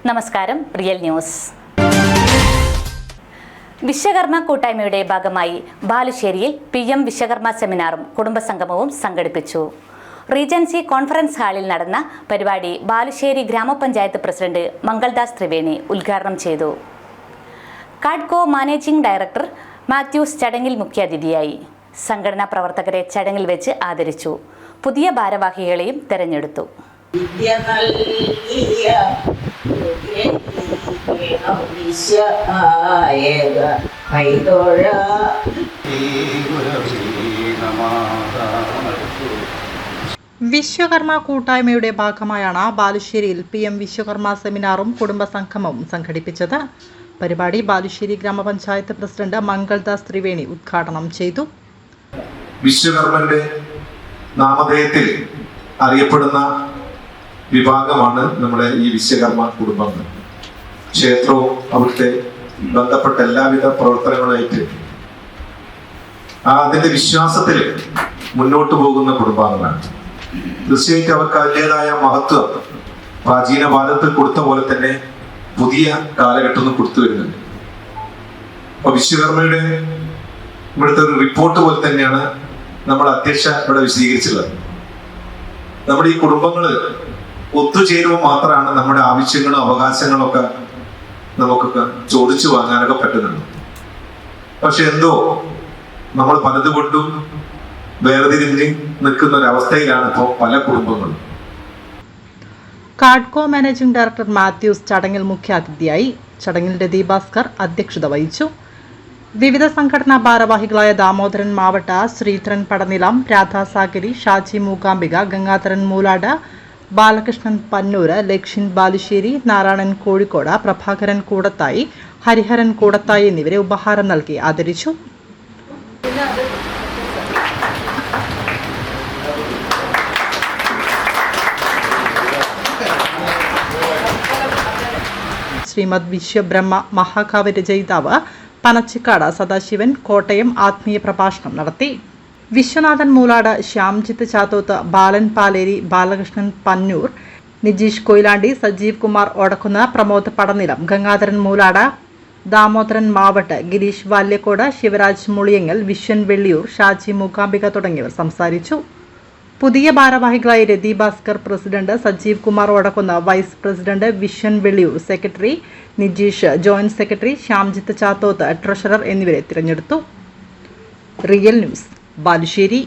നമസ്കാരം, real news. Vishwakarma കൂട്ടായ്മയുടെ ഭാഗമായി ബാലുശ്ശേരിയിൽ PM വിശ്വകർമ്മ സെമിനാറും കുടുംബസംഗമവും സംഘടിപ്പിച്ചു. റീജൻസി കോൺഫറൻസ് ഹാളിൽ നടന്ന പരിപാടി ബാലുശ്ശേരി ഗ്രാമപഞ്ചായത്ത് പ്രസിഡന്റ് മംഗൾദാസ് ത്രിവേണി ഉദ്ഘാടനം ചെയ്തു. കാഡ്കോ മാനേജിംഗ് ഡയറക്ടർ മാത്യൂസ് ചടങ്ങിൽ മുഖ്യാതിഥിയായി. സംഘടനാ പ്രവർത്തകരെ ചടങ്ങിൽ വെച്ച് ആദരിച്ചു. പുതിയ ഭാരവാഹികളെയും തെരഞ്ഞെടുത്തു. വിശ്വകർമ്മ കൂട്ടായ്മയുടെ ഭാഗമായാണ് ബാലുശ്ശേരിയിൽ PM വിശ്വകർമ്മ സെമിനാറും കുടുംബസംഗമവും സംഘടിപ്പിച്ചത്. പരിപാടി ബാലുശ്ശേരി ഗ്രാമപഞ്ചായത്ത് പ്രസിഡന്റ് മംഗൾദാസ് ത്രിവേണി ഉദ്ഘാടനം ചെയ്തു. വിശ്വകർമ്മന്റെ നാമധേയത്തിൽ അറിയപ്പെടുന്ന വിഭാഗമാണ് നമ്മുടെ ഈ വിശ്വകർമ്മ കുടുംബങ്ങൾ. ക്ഷേത്രവും അവിടുത്തെ ബന്ധപ്പെട്ട എല്ലാവിധ പ്രവർത്തനങ്ങളുമായിട്ട് അതിന്റെ വിശ്വാസത്തിൽ മുന്നോട്ട് പോകുന്ന കുടുംബാംഗങ്ങളാണ്. തീർച്ചയായിട്ടും അവർക്ക് അതിൻ്റെതായ മഹത്വം പ്രാചീന ഭാരതത്തിൽ കൊടുത്ത പോലെ തന്നെ പുതിയ കാലഘട്ടത്തിൽ കൊടുത്തു വരുന്നുണ്ട്. അപ്പൊ വിശ്വകർമ്മയുടെ ഇവിടുത്തെ ഒരു റിപ്പോർട്ട് പോലെ തന്നെയാണ് നമ്മുടെ അധ്യക്ഷ ഇവിടെ വിശദീകരിച്ചുള്ളത്. നമ്മുടെ ഈ കുടുംബങ്ങൾ ഒത്തുചേരുമ്പോൾ മാത്രമാണ് നമ്മുടെ ആവശ്യങ്ങളും അവകാശങ്ങളും ഒക്കെ നമുക്കൊക്കെ ചോദിച്ചു വാങ്ങാനൊക്കെ പറ്റുന്നുണ്ട്. പക്ഷെ എന്തോ നമ്മൾ പലതുകൊണ്ടും വേർതിരിഞ്ഞ് നിൽക്കുന്ന ഒരവസ്ഥയിലാണ് ഇപ്പോൾ പല കുടുംബങ്ങളും. കാഡ്കോ മാനേജിംഗ് ഡയറക്ടർ മാത്യൂസ് ചടങ്ങിൽ മുഖ്യാതിഥിയായി. ചടങ്ങിൽ രതി ഭാസ്കർ അധ്യക്ഷത വഹിച്ചു. വിവിധ സംഘടനാ ഭാരവാഹികളായ ദാമോദരൻ മാവട്ട, ശ്രീധരൻ പടനിലം, രാധാസാഗരി, ഷാജി മൂകാംബിക, ഗംഗാധരൻ മൂലാട്, ബാലകൃഷ്ണൻ പന്നൂര്, ലക്ഷ്യൻ ബാലുശ്ശേരി, നാരായണൻ കോഴിക്കോട്, പ്രഭാകരൻ കൂടത്തായി, ഹരിഹരൻ കൂടത്തായി എന്നിവരെ ഉപഹാരം നൽകി ആദരിച്ചു. ശ്രീമദ് വിശ്വബ്രഹ്മ മഹാകാവ്യ രചയിതാവ് പനച്ചിക്കാട് സദാശിവൻ കോട്ടയം ആത്മീയ പ്രഭാഷണം നടത്തി. വിശ്വനാഥൻ മൂലാട്, ശ്യാംജിത്ത് ചാത്തോത്ത്, ബാലൻ പാലേരി, ബാലകൃഷ്ണൻ പന്നൂർ, നിജീഷ് കൊയിലാണ്ടി, സജീവ് കുമാർ ഓടക്കുന്ന്, പ്രമോദ് പടനിലം, ഗംഗാധരൻ മൂലാട്, ദാമോദരൻ മാവട്ട്, ഗിരീഷ് വാല്യക്കോട്, ശിവരാജ് മുളിയങ്ങൽ, വിശ്വൻ വെള്ളിയൂർ, ഷാജി മൂകാംബിക തുടങ്ങിയവർ സംസാരിച്ചു. പുതിയ ഭാരവാഹികളായി Rathi Bhaskar president, Sajeev Kumar Odakkunnu vice president, Vishwan Velliyur secretary, Nijeesh joint secretary, Shyamjith Chathoth treasurer എന്നിവരെ തിരഞ്ഞെടുത്തു. Real news, Balussery.